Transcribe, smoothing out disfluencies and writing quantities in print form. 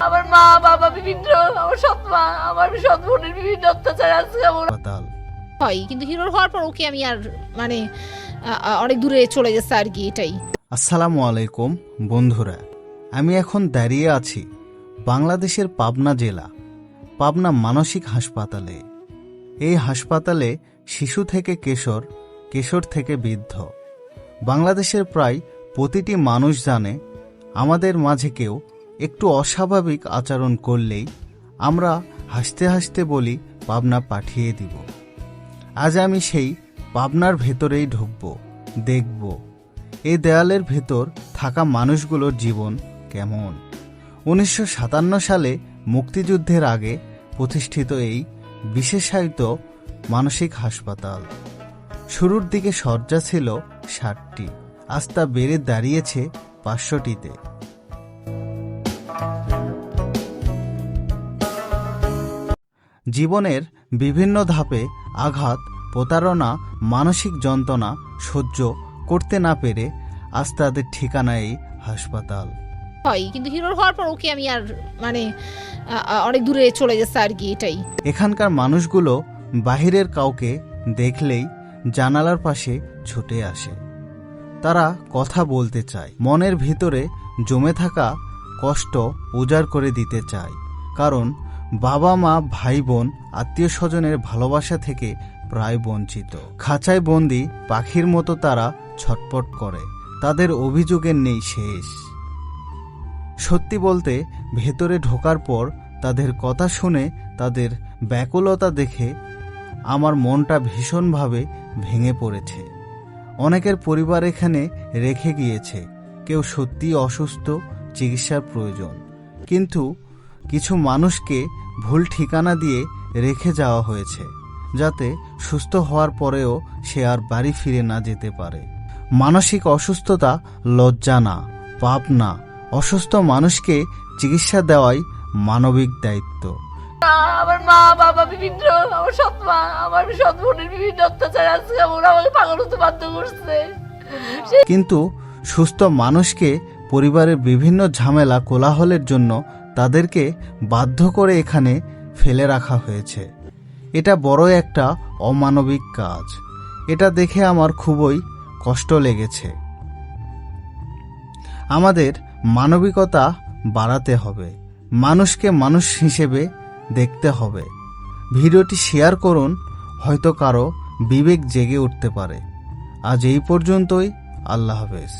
আমার মা বাবা বিভিন্ন, আমার সৎ মা, আমার সৎ বোনের বিভিন্ন অত্যাচার আছে। হাসপাতাল হয় কিন্তু হিরোর হওয়ার পর ওকে আমি আর মানে অনেক দূরে চলে গেছে আর কি, এটাই। আসসালামু আলাইকুম বন্ধুরা, আমি এখন দাঁড়িয়ে আছি বাংলাদেশের পাবনা জেলা পাবনা মানসিক হাসপাতালে। এই হাসপাতালে শিশু থেকে কেশর, কেশর থেকে বৃদ্ধ, বাংলাদেশের প্রায় প্রতিটি মানুষ জানে আমাদের মাঝে কেউ একটু অস্বাভাবিক আচরণ করলেই আমরা হাসতে হাসতে বলি পাবনা পাঠিয়ে দিব। আজ আমি সেই পাবনার ভেতরেই ঢুকব, দেখব এই দেয়ালের ভেতর থাকা মানুষগুলোর জীবন কেমন। 1957 সালে মুক্তিযুদ্ধের আগে প্রতিষ্ঠিত এই বিশেষায়িত মানসিক হাসপাতাল। শুরুর দিকে শয্যা ছিল 60টি, আজ তা বেড়ে দাঁড়িয়েছে 500টিতে। জীবনের বিভিন্ন ধাপে আঘাত, প্রতারণা, মানসিক যন্ত্রণা সহ্য করতে না পেরে আজ তাদের ঠিকানা এই হাসপাতাল। হয় কিন্তু হিরোর হওয়ার পর ওকে আমি আর মানে অনেক দূরে চলে গেছে আর কি, এটাই। এখানকার মানুষগুলো বাহিরের কাউকে দেখলেই জানালার পাশে ছুটে আসে। তারা কথা বলতে চায়, মনের ভিতরে জমে থাকা কষ্ট উজাড় করে দিতে চায়। কারণ বাবা মা, ভাই বোন, আত্মীয় স্বজনের ভালোবাসা থেকে প্রায় বঞ্চিত। খাঁচায় বন্দি পাখির মতো তারা ছটপট করে, তাদের অভিযোগের নেই শেষ। সত্যি বলতে ভেতরে ঢোকার পর তাদের কথা শুনে, তাদের ব্যাকুলতা দেখে আমার মনটা ভীষণভাবে ভেঙে পড়েছে। অনেকের পরিবার এখানে রেখে গিয়েছে, কেউ সত্যি অসুস্থ, চিকিৎসার প্রয়োজন। কিন্তু কিছু মানুষকে ভুল ঠিকানা দিয়ে রেখে যাওয়া হয়েছে, যাতে সুস্থ হওয়ার পরেও সে আর বাড়ি ফিরে না যেতে পারে। মানসিক অসুস্থতা লজ্জা না, পাপ না। অসুস্থ মানুষকে চিকিৎসা দেওয়াই মানবিক দায়িত্ব। আমার মা বাবা বিভিন্ন, আমার সৎ মা, আমার সৎ বোনের বিভিন্ন অত্যাচার আছে, ওরা আমাকে পাগল হতে বাধ্য করছে। কিন্তু সুস্থ মানুষকে পরিবারের বিভিন্ন ঝামেলা, কোলাহলের জন্য তাদেরকে বাধ্য করে এখানে ফেলে রাখা হয়েছে। এটা বড় একটা অমানবিক কাজ। এটা দেখে আমার খুবই কষ্ট লেগেছে। আমাদের মানবিকতা বাড়াতে হবে, মানুষকে মানুষ হিসেবে দেখতে হবে। ভিডিওটি শেয়ার করুন, হয়তো কারো বিবেক জেগে উঠতে পারে। আজ এই পর্যন্তই। আল্লাহ হাফেজ।